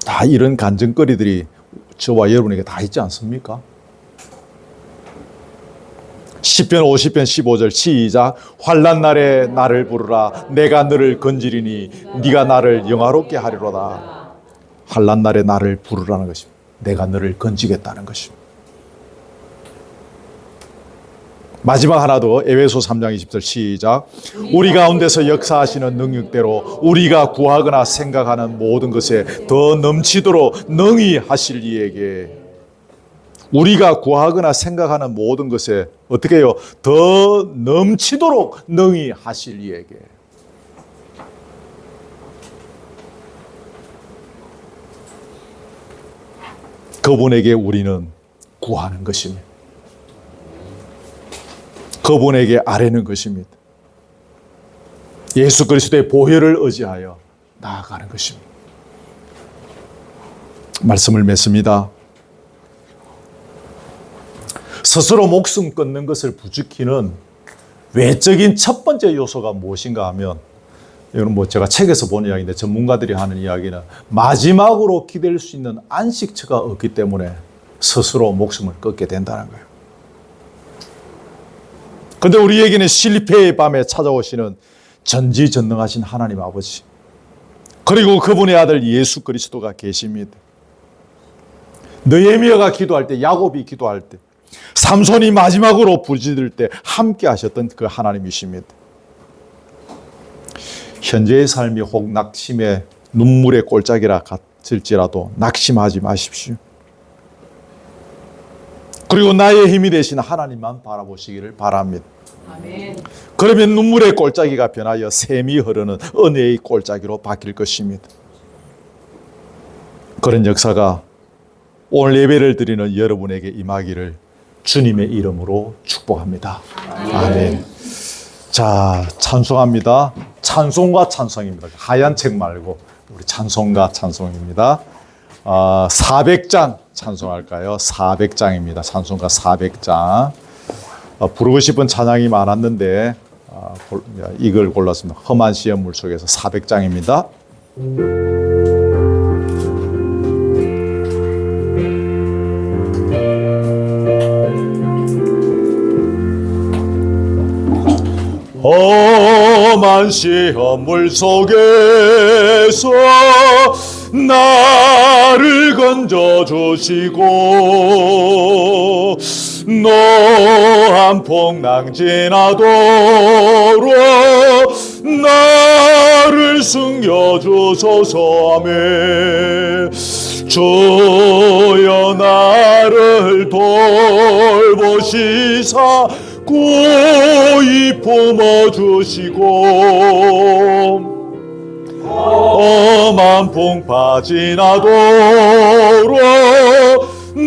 다 이런 간증거리들이 저와 여러분에게 다 있지 않습니까? 시편 50편 15절 시작. 환난 날에 나를 부르라. 내가 너를 건지리니 네가 나를 영화롭게 하리로다. 환난 날에 나를 부르라는 것입니다. 내가 너를 건지겠다는 것입니다. 마지막 하나 더 에베소 3장 20절 시작. 우리 가운데서 역사하시는 능력대로 우리가 구하거나 생각하는 모든 것에 더 넘치도록 능히 하실 이에게 우리가 구하거나 생각하는 모든 것에 어떻게 해요? 더 넘치도록 능히 하실 이에게 그분에게 우리는 구하는 것입니다. 그분에게 아뢰는 것입니다. 예수 그리스도의 보혈을 의지하여 나아가는 것입니다. 말씀을 맺습니다. 스스로 목숨 끊는 것을 부추기는 외적인 첫 번째 요소가 무엇인가 하면 이건 제가 책에서 본 이야기인데 전문가들이 하는 이야기는 마지막으로 기댈 수 있는 안식처가 없기 때문에 스스로 목숨을 끊게 된다는 거예요. 그런데 우리에게는 실패의 밤에 찾아오시는 전지전능하신 하나님 아버지 그리고 그분의 아들 예수 그리스도가 계십니다. 느헤미야가 기도할 때, 야곱이 기도할 때, 삼손이 마지막으로 부르짖을 때 함께 하셨던 그 하나님이십니다. 현재의 삶이 혹 낙심의 눈물의 골짜기라 같을지라도 낙심하지 마십시오. 그리고 나의 힘이 되신 하나님만 바라보시기를 바랍니다. 아멘. 그러면 눈물의 골짜기가 변하여 샘이 흐르는 은혜의 골짜기로 바뀔 것입니다. 그런 역사가 오늘 예배를 드리는 여러분에게 임하기를 주님의 이름으로 축복합니다. 아멘. 자, 찬송합니다. 찬송과 찬송입니다. 하얀 책 말고 우리 찬송과 찬송입니다. 400장 찬송할까요? 400장입니다. 찬송가 400장. 부르고 싶은 찬양이 많았는데 이걸 골랐습니다. 험한 시험 물속에서 400장입니다. 험한 시험 물속에서 나를 건져주시고 노한 풍랑 지나도록 나를 숨겨주소서. 아멘. 주여 나를 돌보시사 고이 품어주시고 험한 풍파 지나도록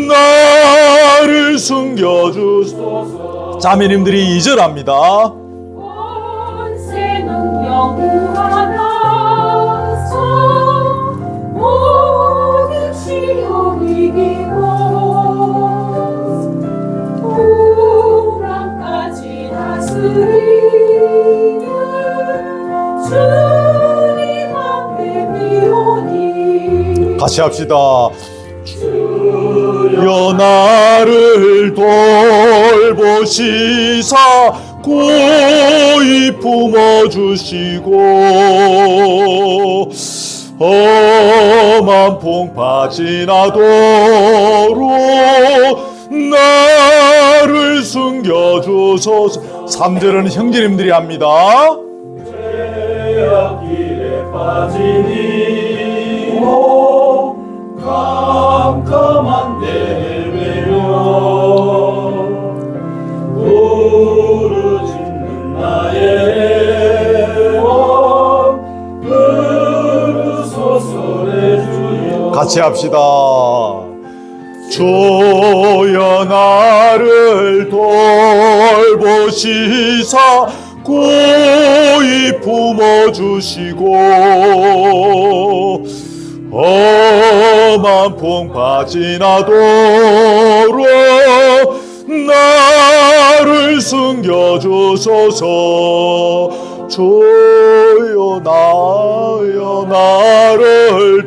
나를 숨겨주소서. 자매님들이 2절 합니다. 권세는 영원하나서 모든 시험 이기고 우랑까지 다스리는 주님 앞에 비오니 같이 합시다. 주님 주여 나를 돌보시사 고이 품어주시고 험한 풍파 지나도록 나를 숨겨주소서. 3절은 형제님들이 합니다. 죄악길에 빠지니 오 깜깜한 내외며 부르짖는 나의 원 부르소서래 주여. 같이 합시다. 주여 나를 돌보시사 고이 품어주시고 험한 풍파 지나도록 나를 숨겨주소서. 주여 나를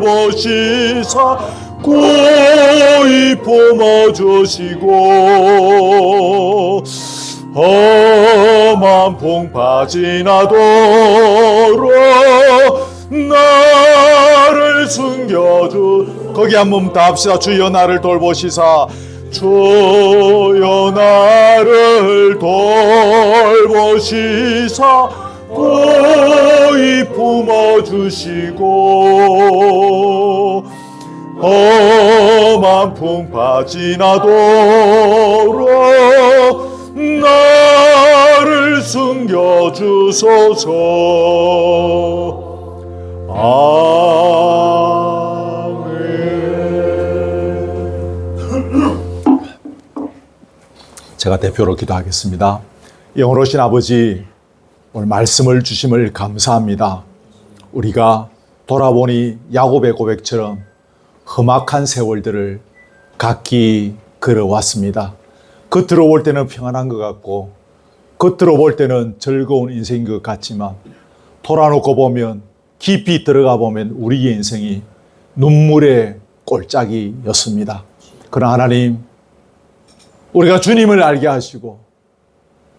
돌보시사 고이 품어주시고 험한 풍파 지나도록 나를 숨겨주. 거기 한 번 더 합시다. 주여 나를 돌보시사. 주여 나를 돌보시사 고이 품어주시고 험한 풍파 지나도록 나를 숨겨주소서. 아멘. 제가 대표로 기도하겠습니다. 영원하신 아버지, 오늘 말씀을 주심을 감사합니다. 우리가 돌아보니 야곱의 고백처럼 험악한 세월들을 각기 걸어왔습니다. 겉으로 볼 때는 평안한 것 같고 겉으로 볼 때는 즐거운 인생인 것 같지만 돌아놓고 보면, 깊이 들어가 보면 우리의 인생이 눈물의 꼴짝이였습니다. 그러나 하나님, 우리가 주님을 알게 하시고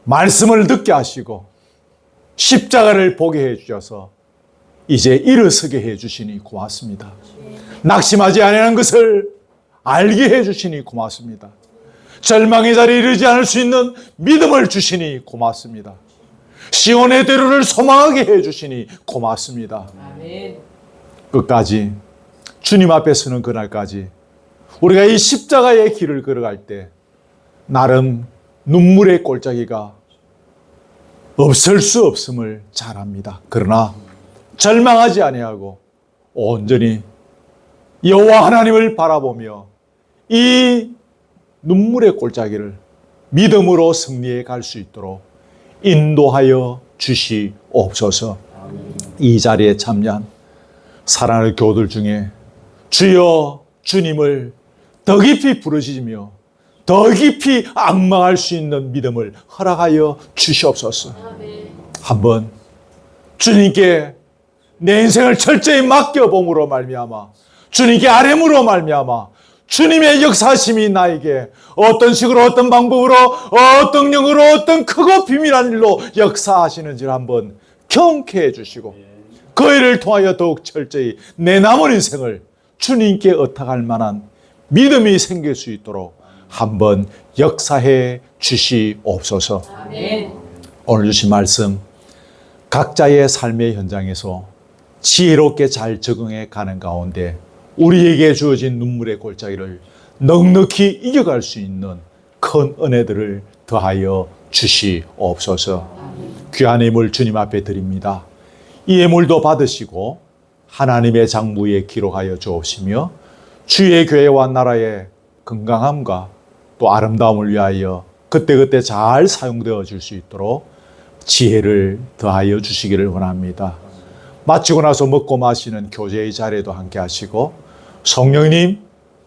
말씀을 듣게 하시고 십자가를 보게 해주셔서 이제 일어서게 해주시니 고맙습니다. 낙심하지 아니하는 것을 알게 해주시니 고맙습니다. 절망의 자리에 이르지 않을 수 있는 믿음을 주시니 고맙습니다. 시온의 대로를 소망하게 해주시니 고맙습니다. 아멘. 끝까지 주님 앞에 서는 그날까지 우리가 이 십자가의 길을 걸어갈 때 나름 눈물의 골짜기가 없을 수 없음을 잘 압니다. 그러나 절망하지 아니하고 온전히 여호와 하나님을 바라보며 이 눈물의 골짜기를 믿음으로 승리해 갈 수 있도록 인도하여 주시옵소서. 이 자리에 참여한 사랑하는 교우들 중에 주여 주님을 더 깊이 부르짖으며 더 깊이 앙망할 수 있는 믿음을 허락하여 주시옵소서. 한번 주님께 내 인생을 철저히 맡겨봄으로 말미암아, 주님께 아뢰므로 말미암아 주님의 역사심이 나에게 어떤 식으로, 어떤 방법으로, 어떤 영으로, 어떤 크고 비밀한 일로 역사하시는지를 한번 경험케 해주시고 그 일을 통하여 더욱 철저히 내 남은 인생을 주님께 의탁할 만한 믿음이 생길 수 있도록 한번 역사해 주시옵소서. 아멘. 오늘 주신 말씀 각자의 삶의 현장에서 지혜롭게 잘 적응해 가는 가운데 우리에게 주어진 눈물의 골짜기를 넉넉히 이겨갈 수 있는 큰 은혜들을 더하여 주시옵소서. 귀한 예물 주님 앞에 드립니다. 이 예물도 받으시고 하나님의 장부에 기록하여 주옵시며 주의 교회와 나라의 건강함과 또 아름다움을 위하여 그때그때 잘 사용되어 줄 수 있도록 지혜를 더하여 주시기를 원합니다. 마치고 나서 먹고 마시는 교제의 자리에도 함께 하시고 성령님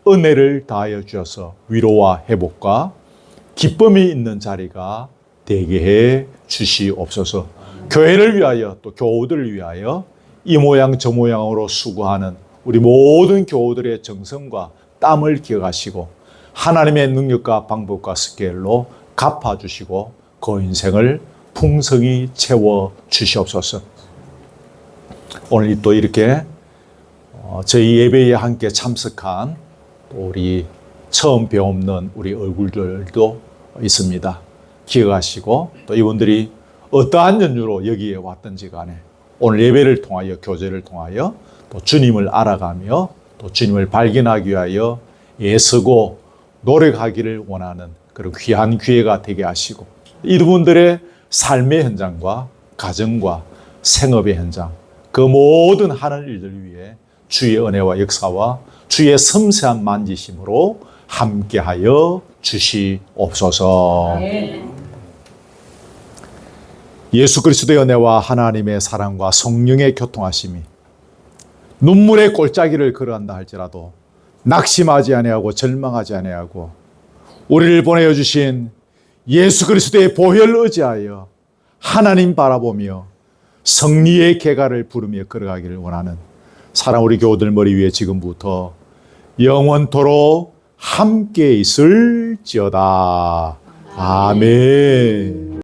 은혜를 다하여 주셔서 위로와 회복과 기쁨이 있는 자리가 되게 해 주시옵소서. 교회를 위하여 또 교우들을 위하여 이 모양 저 모양으로 수고하는 우리 모든 교우들의 정성과 땀을 기억하시고 하나님의 능력과 방법과 스케일로 갚아주시고 그 인생을 풍성히 채워 주시옵소서. 오늘 또 이렇게 저희 예배에 함께 참석한 또 우리 처음 배움는 우리 얼굴들도 있습니다. 기억하시고 또 이분들이 어떠한 연유로 여기에 왔든지 간에 오늘 예배를 통하여 교제를 통하여 또 주님을 알아가며 또 주님을 발견하기 위하여 애쓰고 노력하기를 원하는 그런 귀한 기회가 되게 하시고 이분들의 삶의 현장과 가정과 생업의 현장 그 모든 하는 일들 위해 주의 은혜와 역사와 주의 섬세한 만지심으로 함께하여 주시옵소서. 예수 그리스도의 은혜와 하나님의 사랑과 성령의 교통하심이 눈물의 골짜기를 걸어간다 할지라도 낙심하지 아니하고 절망하지 아니하고 우리를 보내어 주신 예수 그리스도의 보혈을 의지하여 하나님 바라보며 성리의 계가를 부르며 걸어가기를 원하는 사랑 우리 교우들 머리 위에 지금부터 영원토록 함께 있을지어다. 아멘.